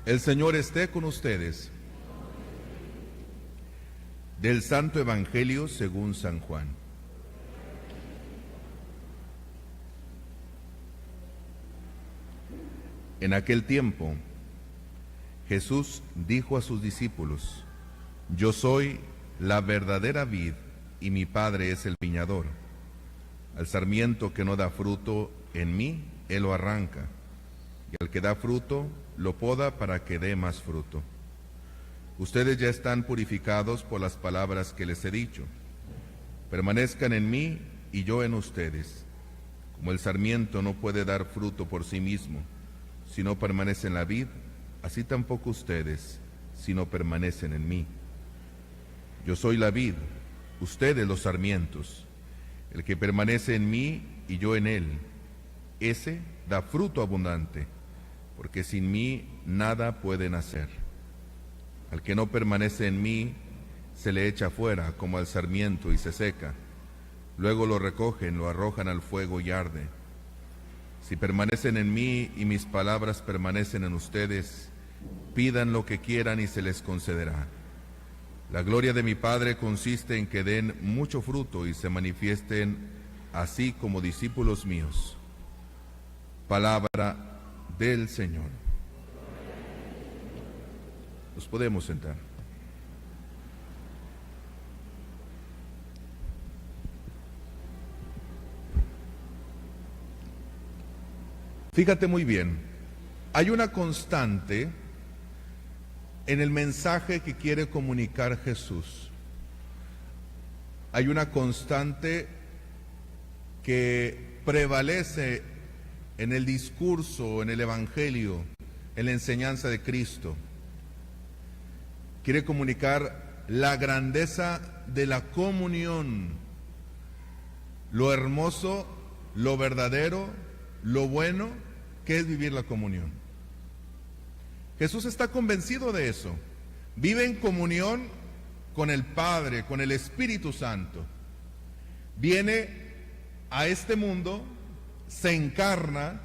El Señor esté con ustedes. Del Santo Evangelio según San Juan. En aquel tiempo, Jesús dijo a sus discípulos: Yo soy la verdadera vid y mi Padre es el viñador. Al sarmiento que no da fruto en mí, Él lo arranca, y al que da fruto, lo poda para que dé más fruto. Ustedes ya están purificados por las palabras que les he dicho. Permanezcan en mí y yo en ustedes. Como el sarmiento no puede dar fruto por sí mismo, si no permanece en la vid, así tampoco ustedes, si no permanecen en mí. Yo soy la vid, ustedes los sarmientos. El que permanece en mí y yo en él, ese da fruto abundante, porque sin mí nada pueden hacer. Al que no permanece en mí, se le echa fuera como al sarmiento y se seca. Luego lo recogen, lo arrojan al fuego y arde. Si permanecen en mí y mis palabras permanecen en ustedes, pidan lo que quieran y se les concederá. La gloria de mi Padre consiste en que den mucho fruto y se manifiesten así como discípulos míos. Palabra del Señor. Nos podemos sentar. Fíjate muy bien, hay una constante en el mensaje que quiere comunicar Jesús. Hay una constante que prevalece en el discurso, en el Evangelio, en la enseñanza de Cristo. Quiere comunicar la grandeza de la comunión, lo hermoso, lo verdadero, lo bueno que es vivir la comunión. Jesús está convencido de eso. Vive en comunión con el Padre, con el Espíritu Santo. Viene a este mundo, se encarna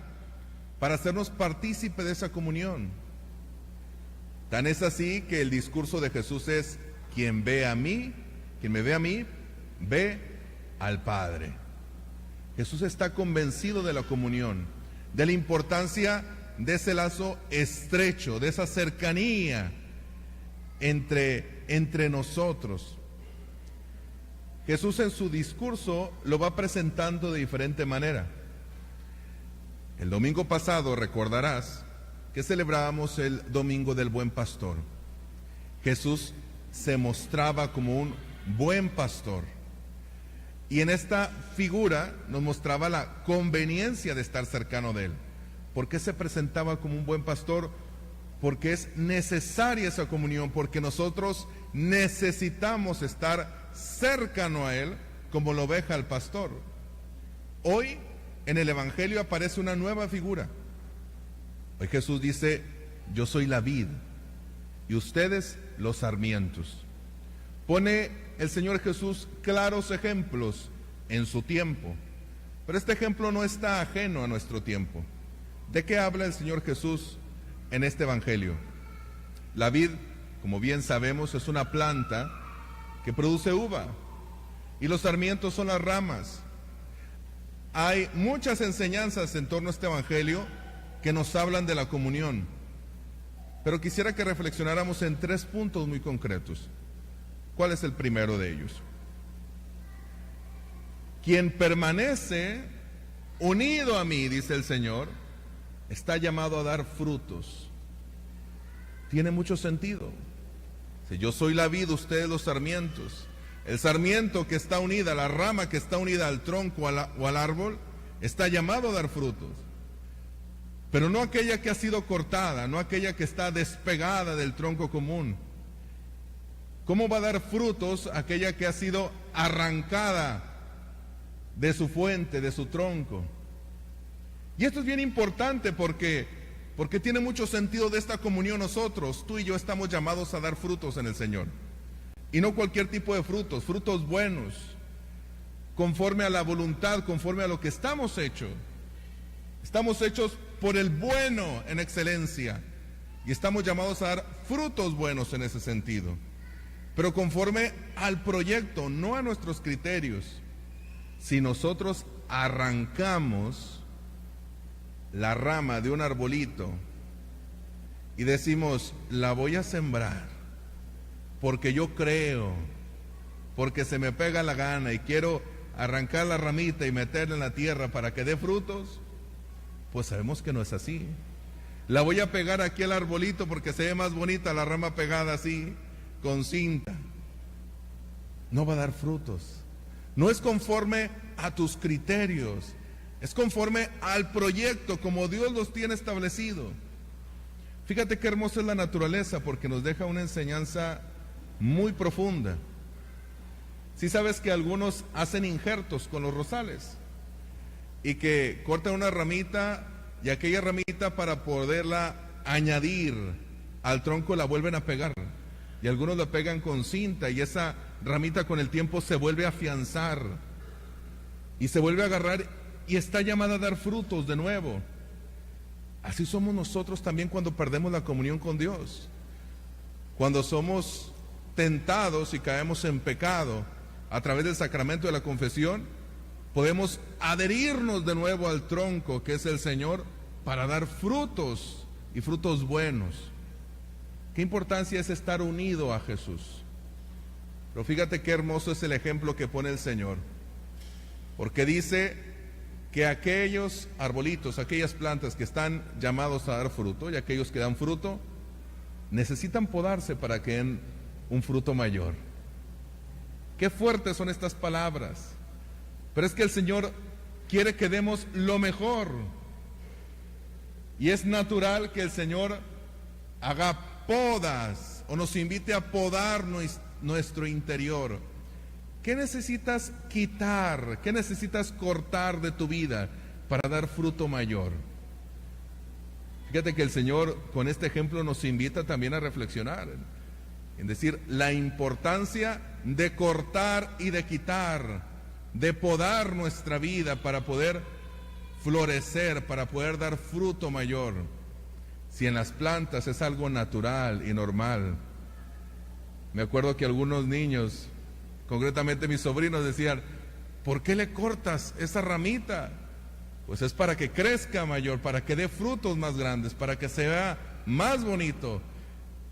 para hacernos partícipe de esa comunión. Tan es así que el discurso de Jesús es: quien ve a mí, quien me ve a mí, ve al Padre. Jesús está convencido de la comunión, de la importancia de ese lazo estrecho, de esa cercanía entre nosotros. Jesús en su discurso lo va presentando de diferente manera. El domingo pasado recordarás que celebrábamos el Domingo del Buen Pastor. Jesús se mostraba como un buen pastor. Y en esta figura nos mostraba la conveniencia de estar cercano de Él. ¿Por qué se presentaba como un buen pastor? Porque es necesaria esa comunión, porque nosotros necesitamos estar cercano a Él como la oveja al pastor. Hoy en el Evangelio aparece una nueva figura. Hoy Jesús dice: yo soy la vid y ustedes los sarmientos. Pone el Señor Jesús claros ejemplos en su tiempo, pero este ejemplo no está ajeno a nuestro tiempo. ¿De qué habla el Señor Jesús en este Evangelio? La vid, como bien sabemos, es una planta que produce uva y los sarmientos son las ramas. Hay muchas enseñanzas en torno a este Evangelio que nos hablan de la comunión, pero quisiera que reflexionáramos en 3 puntos muy concretos. ¿Cuál es el primero de ellos? Quien permanece unido a mí, dice el Señor, está llamado a dar frutos. Tiene mucho sentido. Si yo soy la vid, ustedes los sarmientos. El sarmiento que está unida, la rama que está unida al tronco o al árbol, está llamado a dar frutos. Pero no aquella que ha sido cortada, no aquella que está despegada del tronco común. ¿Cómo va a dar frutos aquella que ha sido arrancada de su fuente, de su tronco? Y esto es bien importante porque tiene mucho sentido de esta comunión. Nosotros, tú y yo, estamos llamados a dar frutos en el Señor. Y no cualquier tipo de frutos, frutos buenos, conforme a la voluntad, conforme a lo que estamos hechos. Estamos hechos por el bueno en excelencia. y estamos llamados a dar frutos buenos en ese sentido, pero conforme al proyecto, no a nuestros criterios. Si nosotros arrancamos la rama de un arbolito y decimos, la voy a sembrar porque yo creo, porque se me pega la gana y quiero arrancar la ramita y meterla en la tierra para que dé frutos, pues sabemos que no es así. La voy a pegar aquí al arbolito porque se ve más bonita la rama pegada así, con cinta. No va a dar frutos. No es conforme a tus criterios, es conforme al proyecto como Dios los tiene establecido. Fíjate qué hermosa es la naturaleza, porque nos deja una enseñanza muy profunda. Si sabes que algunos hacen injertos con los rosales y que cortan una ramita y aquella ramita, para poderla añadir al tronco, la vuelven a pegar, y algunos la pegan con cinta y esa ramita con el tiempo se vuelve a afianzar y se vuelve a agarrar y está llamada a dar frutos de nuevo. Así somos nosotros también cuando perdemos la comunión con Dios, cuando somos tentados y caemos en pecado. A través del sacramento de la confesión podemos adherirnos de nuevo al tronco que es el Señor para dar frutos y frutos buenos. Qué importancia es estar unido a Jesús. Pero fíjate qué hermoso es el ejemplo que pone el Señor, porque dice que aquellos arbolitos, aquellas plantas que están llamados a dar fruto y aquellos que dan fruto, necesitan podarse para que den un fruto mayor. Qué fuertes son estas palabras, pero es que el Señor quiere que demos lo mejor, y es natural que el Señor haga podas o nos invite a podar nuestro interior. ¿Qué necesitas quitar? ¿Qué necesitas cortar de tu vida para dar fruto mayor? Fíjate que el Señor con este ejemplo nos invita también a reflexionar, en decir la importancia de cortar y de quitar, de podar nuestra vida para poder florecer, para poder dar fruto mayor. Si en las plantas es algo natural y normal. Me acuerdo que algunos niños, concretamente mis sobrinos, decían, ¿por qué le cortas esa ramita? Pues es para que crezca mayor, para que dé frutos más grandes, para que se vea más bonito.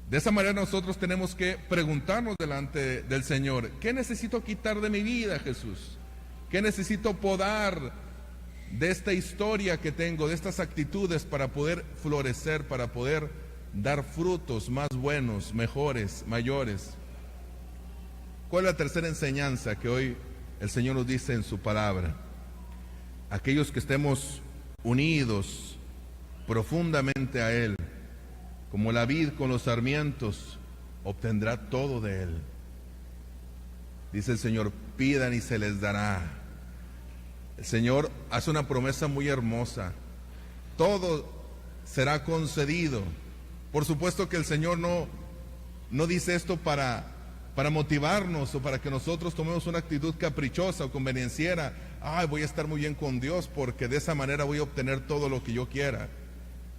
De esa manera nosotros tenemos que preguntarnos delante del Señor, ¿qué necesito quitar de mi vida, Jesús? ¿Qué necesito podar de esta historia que tengo, de estas actitudes, para poder florecer, para poder dar frutos más buenos, mejores, mayores? ¿Cuál es la tercera enseñanza que hoy el Señor nos dice en su palabra? Aquellos que estemos unidos profundamente a Él, como la vid con los sarmientos, obtendrá todo de Él. Dice el Señor, pidan y se les dará. El Señor hace una promesa muy hermosa. Todo será concedido. Por supuesto que el Señor no dice esto para motivarnos o para que nosotros tomemos una actitud caprichosa o convenienciera. Voy a estar muy bien con Dios porque de esa manera voy a obtener todo lo que yo quiera.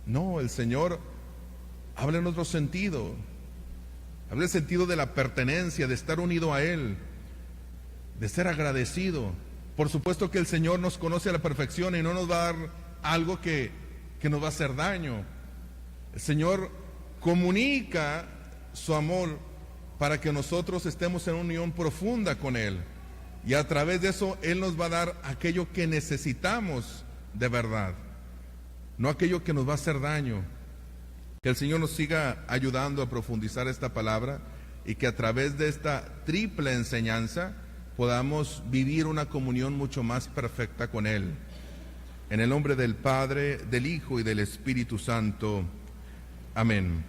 No, el Señor habla en otro sentido. Habla en el sentido de la pertenencia, de estar unido a Él, de ser agradecido. Por supuesto que el Señor nos conoce a la perfección y no nos va a dar algo que nos va a hacer daño. El Señor comunica su amor para que nosotros estemos en unión profunda con Él. Y a través de eso Él nos va a dar aquello que necesitamos de verdad, no aquello que nos va a hacer daño. Que el Señor nos siga ayudando a profundizar esta palabra y que a través de esta triple enseñanza podamos vivir una comunión mucho más perfecta con Él. En el nombre del Padre, del Hijo y del Espíritu Santo. Amén.